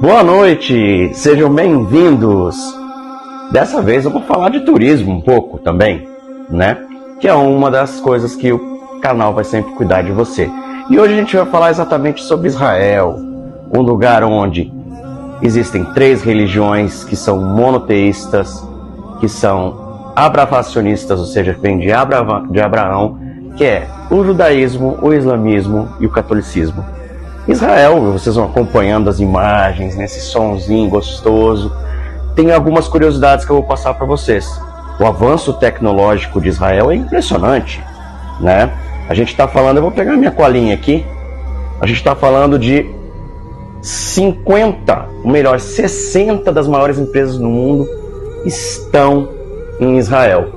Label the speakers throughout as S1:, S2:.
S1: Boa noite, sejam bem-vindos. Dessa vez eu vou falar de turismo um pouco também, né? Que é uma das coisas que o canal vai sempre cuidar de você. E hoje a gente vai falar exatamente sobre Israel, um lugar onde existem 3 religiões que são monoteístas, que são abravacionistas, ou seja, que vem de Abraão, que é o judaísmo, o islamismo e o catolicismo. Israel, vocês vão acompanhando as imagens, nesse sonzinho gostoso. Tem algumas curiosidades que eu vou passar para vocês. O avanço tecnológico de Israel é impressionante, né? A gente está falando, eu vou pegar minha colinha aqui, a gente está falando de 60 das maiores empresas do mundo estão em Israel.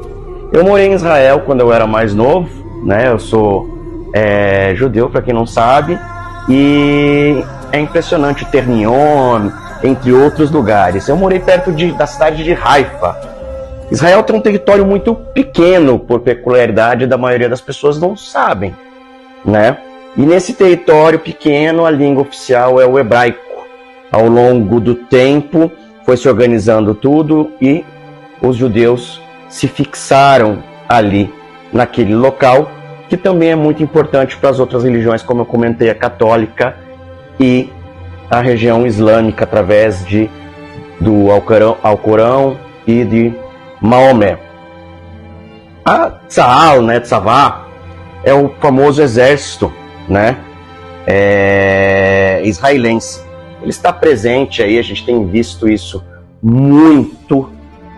S1: Eu morei em Israel quando eu era mais novo, né? Eu sou judeu, para quem não sabe, e é impressionante o Ternion, entre outros lugares. Eu morei perto da cidade de Haifa. Israel tem um território muito pequeno, por peculiaridade da maioria das pessoas não sabem, né? E nesse território pequeno, a língua oficial é o hebraico. Ao longo do tempo, foi se organizando tudo e os judeus se fixaram ali, naquele local, que também é muito importante para as outras religiões, como eu comentei, a católica e a região islâmica, através do Alcorão e de Maomé. A Tzahal, né, Tzavá, é o famoso exército, né, israelense. Ele está presente aí, a gente tem visto isso muito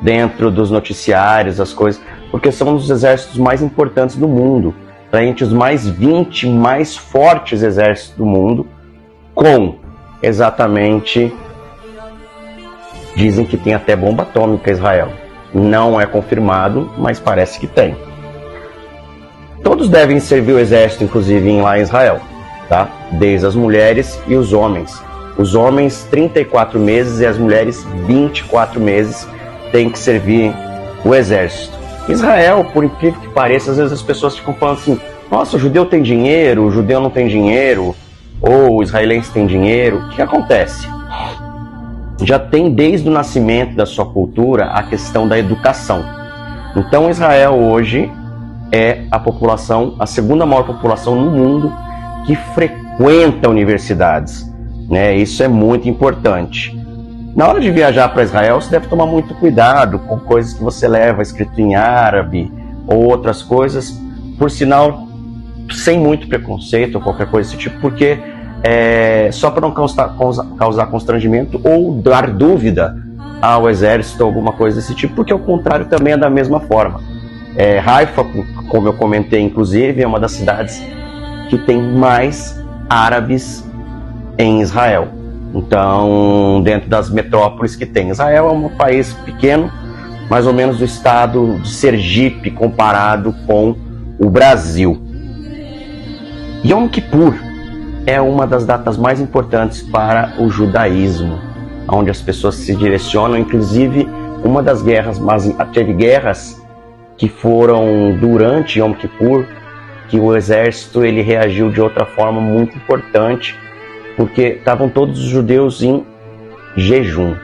S1: dentro dos noticiários, as coisas, porque são um dos exércitos mais importantes do mundo, entre os 20 mais fortes exércitos do mundo, com exatamente, dizem que tem até bomba atômica Israel. Não é confirmado, mas parece que tem. Todos devem servir o exército, inclusive lá em Israel, tá? Desde as mulheres e os homens. Os homens 34 meses e as mulheres 24 meses têm que servir o exército. Israel, por incrível que pareça, às vezes as pessoas ficam falando assim: nossa, o judeu tem dinheiro, o judeu não tem dinheiro, ou o israelense tem dinheiro. O que acontece? Já tem desde o nascimento da sua cultura a questão da educação. Então Israel hoje é a segunda maior população no mundo que frequenta universidades, né? Isso é muito importante. Na hora de viajar para Israel, você deve tomar muito cuidado com coisas que você leva escrito em árabe ou outras coisas, por sinal, sem muito preconceito ou qualquer coisa desse tipo, porque só para não causar constrangimento ou dar dúvida ao exército, alguma coisa desse tipo, porque o contrário também é da mesma forma. Haifa, como eu comentei, inclusive, é uma das cidades que tem mais árabes em Israel. Então, dentro das metrópoles que tem, Israel é um país pequeno, mais ou menos do estado de Sergipe, comparado com o Brasil. Yom Kippur é uma das datas mais importantes para o judaísmo, onde as pessoas se direcionam. Inclusive, uma das guerras, mas teve guerras que foram durante Yom Kippur, que o exército ele reagiu de outra forma muito importante, porque estavam todos os judeus em jejum.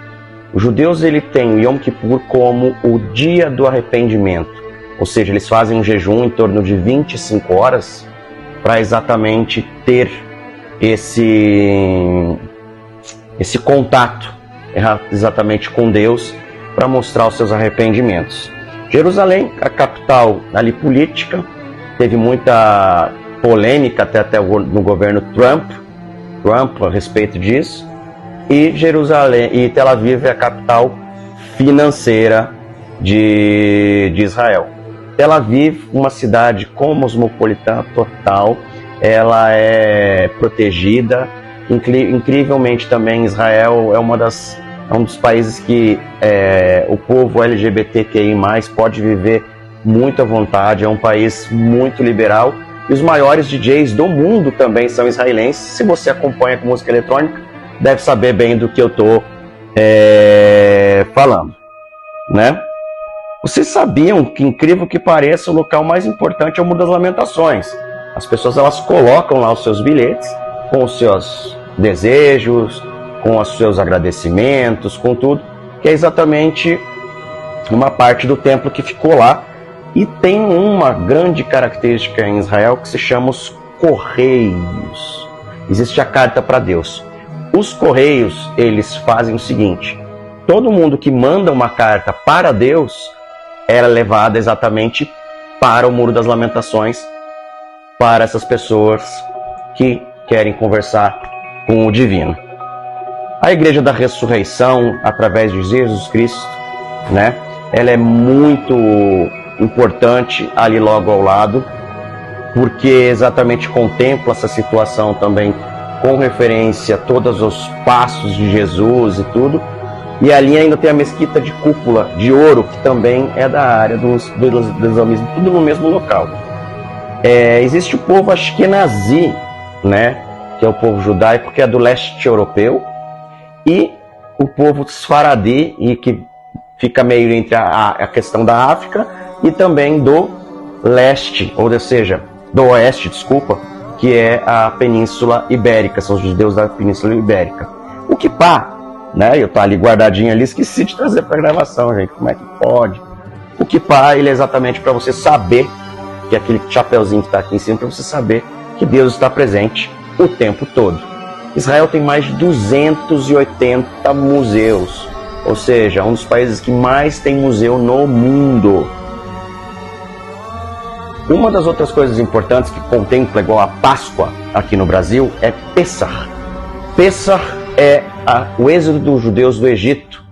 S1: Os judeus ele tem o Yom Kippur como o dia do arrependimento, ou seja, eles fazem um jejum em torno de 25 horas para exatamente ter esse contato exatamente com Deus, para mostrar os seus arrependimentos. Jerusalém, a capital ali política, teve muita polêmica até no governo Trump a respeito disso, e Jerusalém e Tel Aviv é a capital financeira de Israel. Tel Aviv, uma cidade cosmopolitana total, ela é protegida. Incrivelmente também Israel é um dos países que o povo LGBTQI+, pode viver muito à vontade, é um país muito liberal. E os maiores DJs do mundo também são israelenses. Se você acompanha com música eletrônica, deve saber bem do que eu estou falando, né? Vocês sabiam que, incrível que pareça, o local mais importante é o Muro das Lamentações. As pessoas elas colocam lá os seus bilhetes com os seus desejos, com os seus agradecimentos, com tudo, que é exatamente uma parte do templo que ficou lá. E tem uma grande característica em Israel que se chama os correios. Existe a carta para Deus. Os correios, eles fazem o seguinte: todo mundo que manda uma carta para Deus, ela é levada exatamente para o Muro das Lamentações, para essas pessoas que querem conversar com o Divino. A Igreja da Ressurreição, através de Jesus Cristo, né, ela é muito importante ali logo ao lado, porque exatamente contempla essa situação também com referência a todos os passos de Jesus e tudo. E ali ainda tem a mesquita de cúpula de ouro, que também é da área do islamismo, tudo no mesmo local. Existe o povo Ashkenazi, né, que é o povo judaico, que é do leste europeu, e o povo Sfaradi, e que fica meio entre a questão da África e também do leste, ou seja, do oeste, desculpa, que é a Península Ibérica, são os judeus da Península Ibérica. O Kippá, né, eu tô ali guardadinho ali, esqueci de trazer para gravação, gente, como é que pode? O Kippá, ele é exatamente para você saber, que é aquele chapeuzinho que está aqui em cima, para você saber que Deus está presente o tempo todo. Israel tem mais de 280 museus, ou seja, um dos países que mais tem museu no mundo. Uma das outras coisas importantes que contempla igual a Páscoa aqui no Brasil é Pessah. Pessah é o êxodo dos judeus do Egito,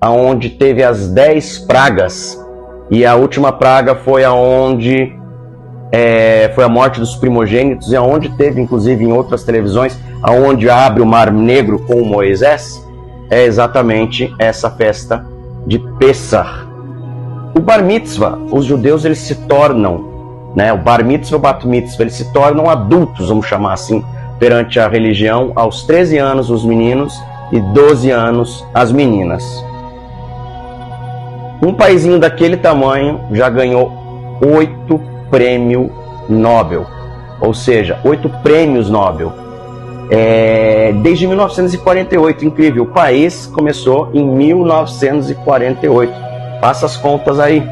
S1: onde teve as 10 pragas, e a última praga foi aonde foi a morte dos primogênitos, e aonde teve, inclusive em outras televisões, aonde abre o Mar Negro com Moisés, é exatamente essa festa de Pessah. O Bar Mitzvah, os judeus eles se tornam, né, o Bar Mitzvah, o Bat Mitzvah, eles se tornam adultos, vamos chamar assim, perante a religião, aos 13 anos os meninos e 12 anos as meninas. Um paizinho daquele tamanho já ganhou 8 prêmios Nobel, ou seja, 8 prêmios Nobel. Desde 1948, incrível, o país começou em 1948, faça as contas aí.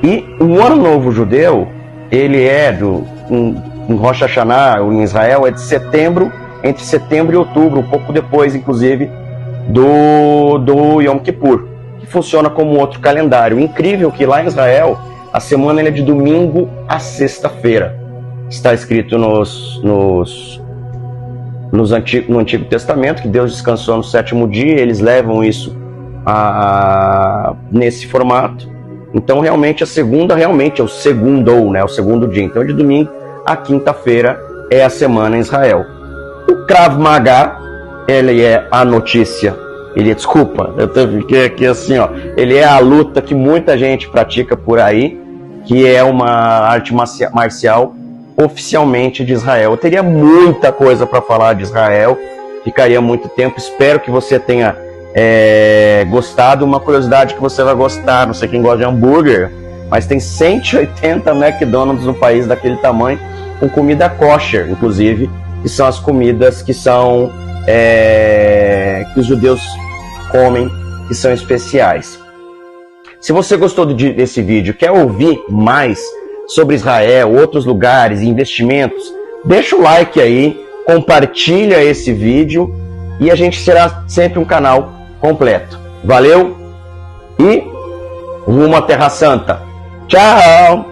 S1: E o Ano Novo Judeu, ele é em Rosh Hashanah, em Israel, é de setembro, entre setembro e outubro, um pouco depois, inclusive, do Yom Kippur, que funciona como outro calendário. Incrível que lá em Israel, a semana é de domingo a sexta-feira. Está escrito no Antigo Testamento que Deus descansou no sétimo dia, eles levam isso nesse formato. Então, realmente, a segunda realmente é o segundou, né? O segundo dia. Então, de domingo a quinta-feira é a semana em Israel. O Krav Maga, ele é a notícia. Desculpa, eu fiquei aqui assim, ó. Ele é a luta que muita gente pratica por aí, que é uma arte marcial oficialmente de Israel. Eu teria muita coisa para falar de Israel, ficaria muito tempo. Espero que você tenha gostado. Uma curiosidade que você vai gostar, não sei quem gosta de hambúrguer, mas tem 180 McDonald's no país daquele tamanho, com comida kosher, inclusive, que são as comidas que são que os judeus comem, que são especiais. Se você gostou desse vídeo, quer ouvir mais sobre Israel, outros lugares, investimentos, deixa o like aí, compartilha esse vídeo e a gente será sempre um canal completo. Valeu e rumo à Terra Santa. Tchau!